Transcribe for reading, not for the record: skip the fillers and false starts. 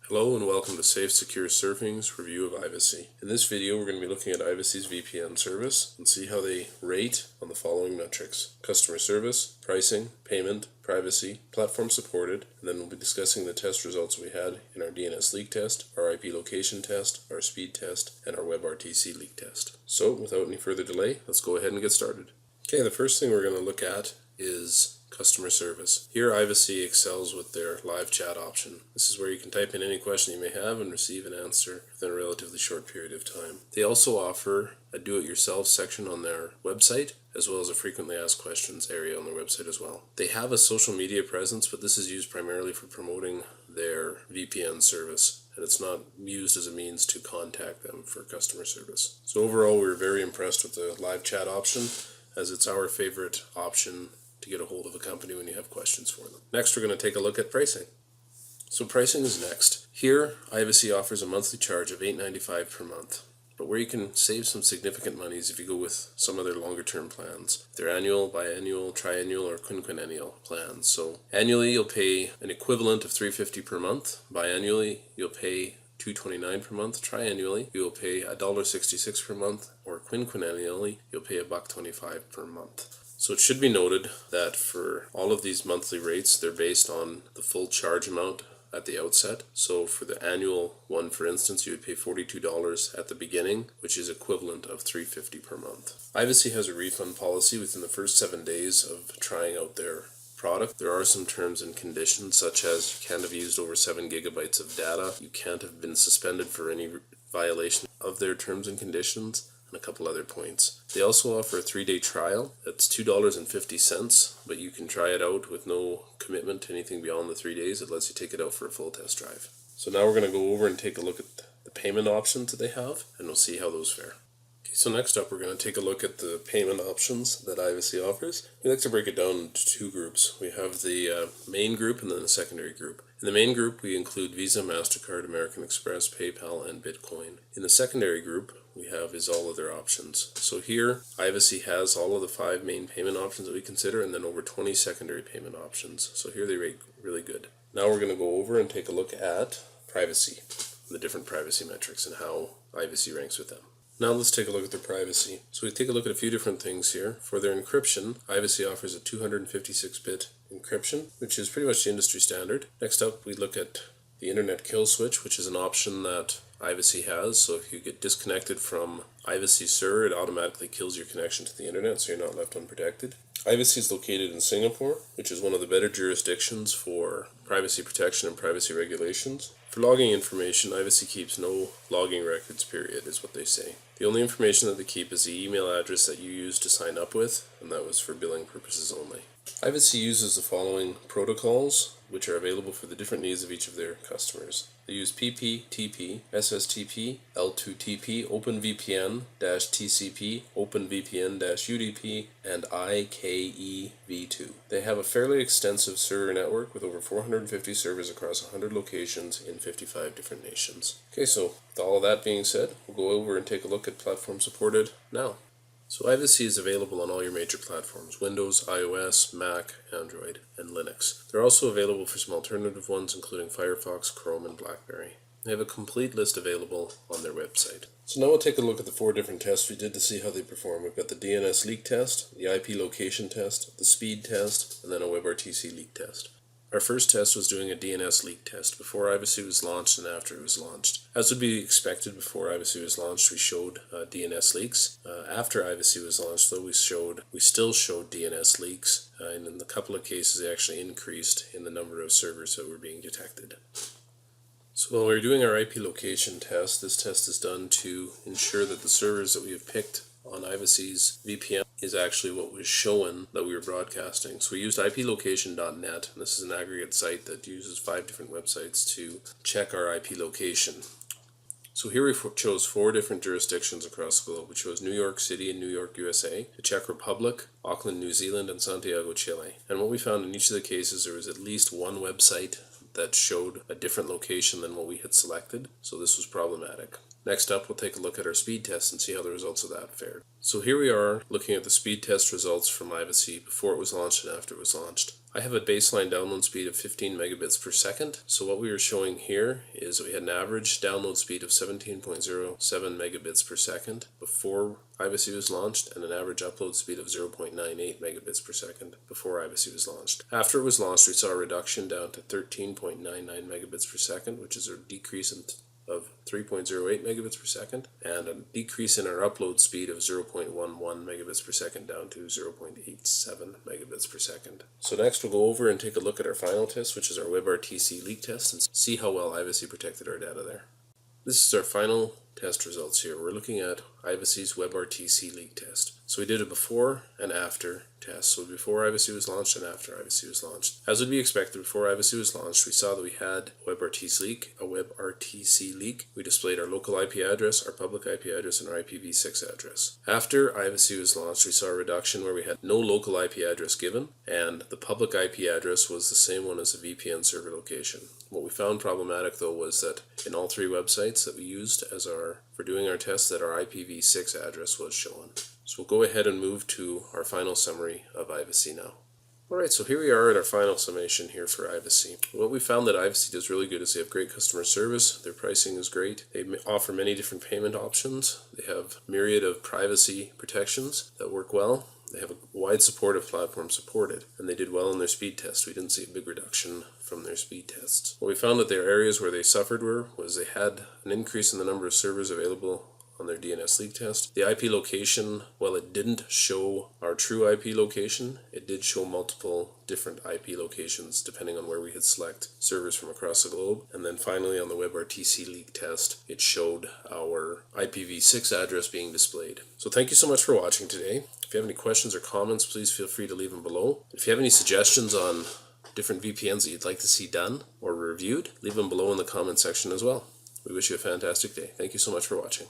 Hello and welcome to Safe Secure Surfing's review of Ivacy. In this video we're going to be looking at Ivacy's VPN service and see how they rate on the following metrics: customer service, pricing, payment, privacy, platform supported, and then we'll be discussing the test results we had in our DNS leak test, our IP location test, our speed test, and our WebRTC leak test. So without any further delay, let's go ahead and get started. Okay, the first thing we're going to look at is customer service. Here Ivacy excels with their live chat option. This is where you can type in any question you may have and receive an answer within a relatively short period of time. They also offer a do-it-yourself section on their website, as well as a frequently asked questions area on their website as well. They have a social media presence, but this is used primarily for promoting their VPN service, and it's not used as a means to contact them for customer service. So overall, we were very impressed with the live chat option, as it's our favorite option to get a hold of a company when you have questions for them. Next, we're going to take a look at pricing. So pricing is next. Here, Ivacy offers a monthly charge of $8.95 per month. But where you can save some significant money is if you go with some of their longer term plans. They're annual, biannual, triannual, or quinquennial plans. So annually, you'll pay an equivalent of $3.50 per month. Biannually, you'll pay $2.29 per month. Triannually, you'll pay $1.66 per month, or quinquennially, you'll pay $1.25 per month. So it should be noted that for all of these monthly rates, they're based on the full charge amount at the outset. So for the annual one, for instance, you would pay $42 at the beginning, which is equivalent of $3.50 per month. Ivacy has a refund policy within the first 7 days of trying out their product. There are some terms and conditions, such as you can't have used over 7 gigabytes of data, you can't have been suspended for any violation of their terms and conditions, and a couple other points. They also offer a 3-day trial. That's $2.50, but you can try it out with no commitment to anything beyond the 3 days. It lets you take it out for a full test drive. So now we're going to go over and take a look at the payment options that they have, and we'll see how those fare. So next up, we're going to take a look at the payment options that Ivacy offers. We like to break it down into two groups. We have the main group and then the secondary group. In the main group, we include Visa, MasterCard, American Express, PayPal, and Bitcoin. In the secondary group, we have is all other options. So here, Ivacy has all of the 5 main payment options that we consider, and then over 20 secondary payment options. So here they rate really good. Now we're going to go over and take a look at privacy, the different privacy metrics, and how Ivacy ranks with them. Now let's take a look at their privacy. So we take a look at a few different things here. For their encryption, Ivacy offers a 256-bit encryption, which is pretty much the industry standard. Next up, we look at the internet kill switch, which is an option that Ivacy has. So if you get disconnected from Ivacy's server, it automatically kills your connection to the internet, so you're not left unprotected. Ivacy is located in Singapore, which is one of the better jurisdictions for privacy protection and privacy regulations. For logging information, Ivacy keeps no logging records, period, is what they say. The only information that they keep is the email address that you used to sign up with, and that was for billing purposes only. Ivacy uses the following protocols, which are available for the different needs of each of their customers. They use PPTP, SSTP, L2TP, OpenVPN, TCP, OpenVPN, UDP, and IKEv2. They have a fairly extensive server network with over 450 servers across 100 locations in 55 different nations. Okay, so with all of that being said, we'll go over and take a look at platform supported now. So Ivacy is available on all your major platforms: Windows, iOS, Mac, Android, and Linux. They're also available for some alternative ones, including Firefox, Chrome, and BlackBerry. They have a complete list available on their website. So now we'll take a look at the 4 different tests we did to see how they perform. We've got the DNS leak test, the IP location test, the speed test, and then a WebRTC leak test. Our first test was doing a DNS leak test before Ivacy was launched and after it was launched. As would be expected, before Ivacy was launched, we showed DNS leaks. After Ivacy was launched, though, we still showed DNS leaks, and in a couple of cases, they actually increased in the number of servers that were being detected. So while we're doing our IP location test, this test is done to ensure that the servers that we have picked on Ivacy's VPN is actually what was shown that we were broadcasting. So we used iplocation.net, and this is an aggregate site that uses 5 different websites to check our IP location. So here we chose 4 different jurisdictions across the globe. We chose New York City in New York, USA, the Czech Republic, Auckland, New Zealand, and Santiago, Chile. And what we found in each of the cases, there was at least one website that showed a different location than what we had selected, so this was problematic. Next up, we'll take a look at our speed test and see how the results of that fared. So here we are looking at the speed test results from Ivacy before it was launched and after it was launched. I have a baseline download speed of 15 megabits per second. So what we are showing here is we had an average download speed of 17.07 megabits per second before Ivacy was launched, and an average upload speed of 0.98 megabits per second before Ivacy was launched. After it was launched, we saw a reduction down to 13.99 megabits per second, which is a decrease of 3.08 megabits per second, and a decrease in our upload speed of 0.11 megabits per second down to 0.87 megabits per second. So next we'll go over and take a look at our final test, which is our WebRTC leak test, and see how well Ivacy protected our data there. This is our final test results here. We're looking at Ivacy's WebRTC leak test. So we did a before and after test. So before Ivacy was launched and after Ivacy was launched. As would be expected, before Ivacy was launched, we saw that we had a WebRTC leak. We displayed our local IP address, our public IP address, and our IPv6 address. After Ivacy was launched, we saw a reduction where we had no local IP address given, and the public IP address was the same one as the VPN server location. What we found problematic though was that in all three websites that we used for doing our tests, that our IPv6 address was shown. So we'll go ahead and move to our final summary of Ivacy now. Alright, so here we are at our final summation here for Ivacy. What we found that Ivacy does really good is they have great customer service, their pricing is great, they offer many different payment options, they have a myriad of privacy protections that work well, they have a wide support of platforms supported, and they did well in their speed test. We didn't see a big reduction from their speed tests. What we found that their areas where they suffered was they had an increase in the number of servers available on their DNS leak test. The IP location, while it didn't show our true IP location, it did show multiple different IP locations depending on where we had select servers from across the globe. And then finally on the WebRTC leak test, it showed our IPv6 address being displayed. So thank you so much for watching today. If you have any questions or comments, please feel free to leave them below. If you have any suggestions on different VPNs that you'd like to see done or reviewed, leave them below in the comment section as well. We wish you a fantastic day. Thank you so much for watching.